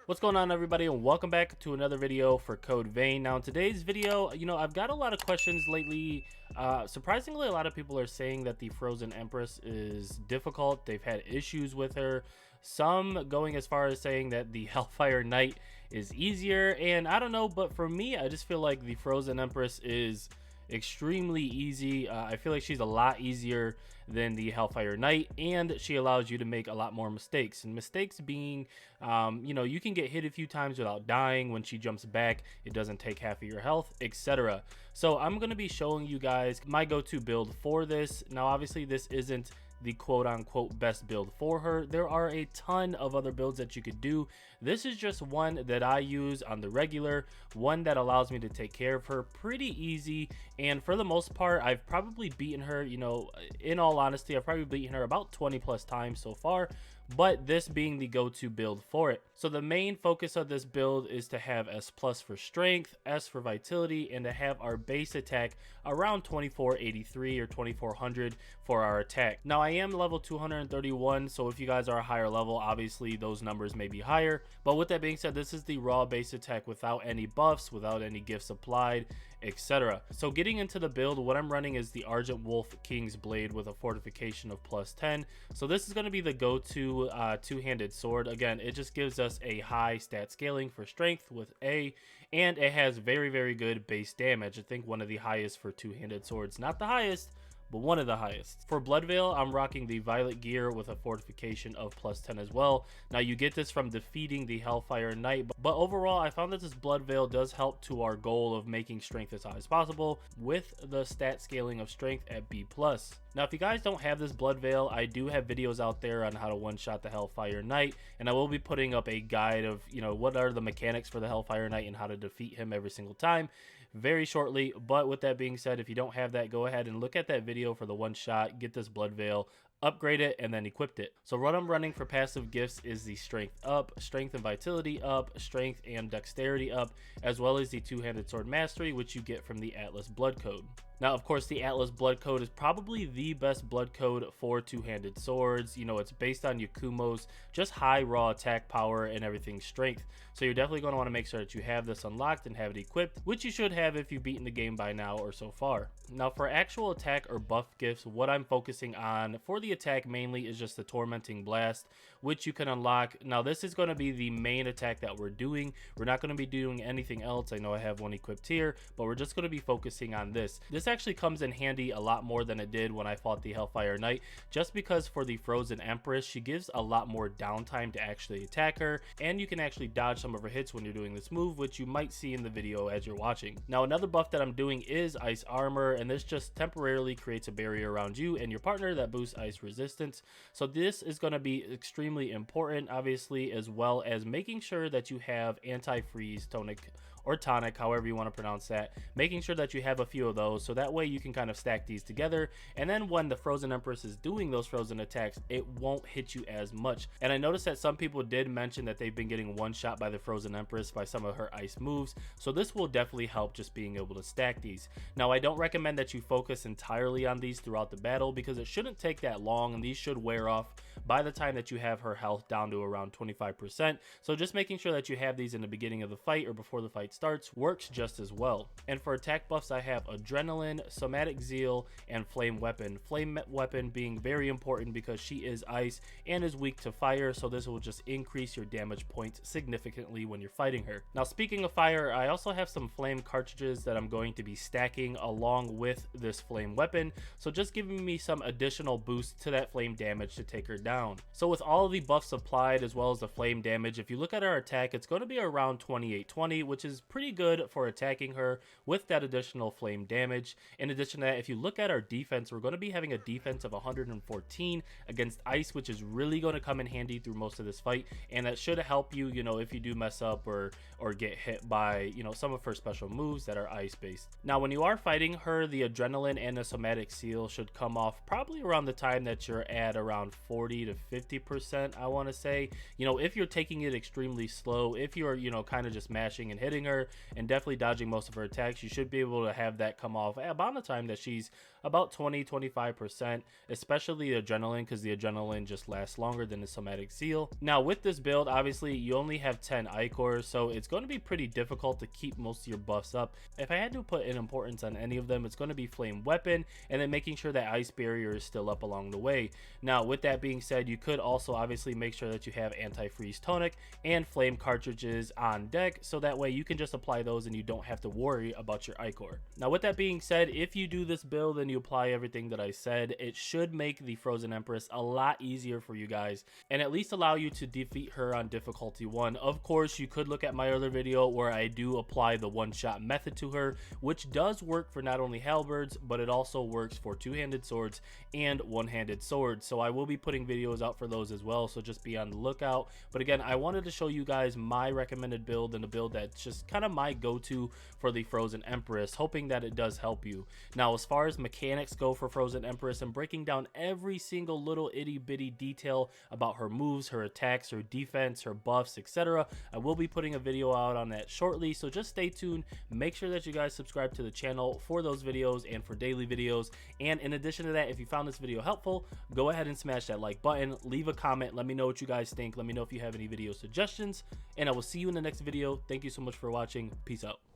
What's going on, everybody, and welcome back to another video for Code Vein. Now in today's video, I've got a lot of questions lately. Surprisingly, a lot of people are saying that the Frozen Empress is difficult. They've had issues with her, some going as far as saying that the Hellfire Knight is easier, and I don't know, but for me, I just feel like the Frozen Empress is extremely easy. I feel like she's a lot easier than the Hellfire Knight, and she allows you to make a lot more mistakes. And mistakes being, you can get hit a few times without dying. When she jumps back, it doesn't take half of your health, etc. So I'm going to be showing you guys my go-to build for this. Now, obviously, this isn't the quote-unquote best build for her. There are a ton of other builds that you could do. This is just one that I use on the regular, one that allows me to take care of her pretty easy. And for the most part, I've probably beaten her, in all honesty, I've probably beaten her about 20 plus times so far, but this being the go-to build for it. So the main focus of this build is to have S+ for strength, S for vitality, and to have our base attack around 2483 or 2400 for our attack. Now I am level 231, so if you guys are a higher level, obviously those numbers may be higher. But with that being said, this is the raw base attack without any buffs, without any gifts applied, etc. So getting into the build, what I'm running is the Argent Wolf King's Blade with a fortification of +10. So this is going to be the go-to two-handed sword. Again, it just gives us a high stat scaling for strength with A, and it has very, very good base damage. I think one of the highest for two-handed swords. Not the highest, but one of the highest. For Blood Veil, I'm rocking the Violet Gear with a fortification of +10 as well. Now you get this from defeating the Hellfire Knight, but overall I found that this Blood Veil does help to our goal of making strength as high as possible with the stat scaling of strength at B+. Now if you guys don't have this Blood Veil, I do have videos out there on how to one-shot the Hellfire Knight, and I will be putting up a guide of what are the mechanics for the Hellfire Knight and how to defeat him every single time very shortly. But with that being said, if you don't have that, go ahead and look at that video for the one shot, get this Blood Veil, upgrade it, and then equip it. So what I'm running for passive gifts is the strength up, strength and vitality up, strength and dexterity up, as well as the two-handed sword mastery, which you get from the Atlas Blood Code. Now, of course, the Atlas Blood Code is probably the best blood code for two-handed swords. It's based on Yakumo's just high raw attack power and everything strength. So you're definitely going to want to make sure that you have this unlocked and have it equipped, which you should have if you've beaten the game by now or so far. Now, for actual attack or buff gifts, what I'm focusing on for the attack mainly is just the Tormenting Blast, which you can unlock. Now, this is going to be the main attack that we're doing. We're not going to be doing anything else. I know I have one equipped here, but we're just going to be focusing on this. This actually comes in handy a lot more than it did when I fought the Hellfire Knight, just because for the Frozen Empress, she gives a lot more downtime to actually attack her, and you can actually dodge some of her hits when you're doing this move, which you might see in the video as you're watching. Now, another buff that I'm doing is Ice Armor, and this just temporarily creates a barrier around you and your partner that boosts ice resistance. So this is going to be extremely important, obviously, as well as making sure that you have anti-freeze, tonic, or tonic, however you want to pronounce that, making sure that you have a few of those, so that way you can kind of stack these together, and then when the Frozen Empress is doing those frozen attacks, it won't hit you as much. And I noticed that some people did mention that they've been getting one shot by the Frozen Empress by some of her ice moves, so this will definitely help just being able to stack these. Now, I don't recommend that you focus entirely on these throughout the battle, because it shouldn't take that long, and these should wear off by the time that you have her health down to around 25%. So just making sure that you have these in the beginning of the fight or before the fight starts works just as well. And for attack buffs, I have Adrenaline, Somatic Zeal, and Flame Weapon. Flame Weapon being very important because she is ice and is weak to fire, so this will just increase your damage points significantly when you're fighting her. Now, speaking of fire, I also have some flame cartridges that I'm going to be stacking along with this Flame Weapon, so just giving me some additional boost to that flame damage to take her down. So with all of the buffs applied as well as the flame damage, if you look at our attack, it's going to be around 2820, which is pretty good for attacking her with that additional flame damage. In addition to that, if you look at our defense, we're going to be having a defense of 114 against ice, which is really going to come in handy through most of this fight, and that should help you, if you do mess up or get hit by, some of her special moves that are ice based. Now, when you are fighting her, the Adrenaline and the Somatic Seal should come off probably around the time that you're at around 40 to 50%, I want to say. If you're taking it extremely slow, if you're, kind of just mashing and hitting her and definitely dodging most of her attacks, you should be able to have that come off at about the time that she's about 20-25%, especially the adrenaline, because the adrenaline just lasts longer than the somatic seal. Now with this build, obviously you only have 10 icors, so it's going to be pretty difficult to keep most of your buffs up. If I had to put an importance on any of them, it's going to be flame weapon and then making sure that ice barrier is still up along the way. Now with that being said, you could also obviously make sure that you have anti-freeze tonic and flame cartridges on deck, so that way you can just apply those and you don't have to worry about your icor. Now with that being said, if you do this build and you apply everything that I said, it should make the Frozen Empress a lot easier for you guys and at least allow you to defeat her on difficulty 1. Of course, you could look at my other video where I do apply the one-shot method to her, which does work for not only halberds, but it also works for two-handed swords and one-handed swords. So I will be putting videos out for those as well, so just be on the lookout. But again, I wanted to show you guys my recommended build and a build that's just kind of my go-to for the Frozen Empress, hoping that it does help you. Now as far as mechanics go for Frozen Empress and breaking down every single little itty bitty detail about her moves, her attacks, her defense, her buffs, etc., I will be putting a video out on that shortly, so just stay tuned. Make sure that you guys subscribe to the channel for those videos and for daily videos. And in addition to that, if you found this video helpful, go ahead and smash that like button, leave a comment, let me know what you guys think, let me know if you have any video suggestions, and I will see you in the next video. Thank you so much for watching. Peace out.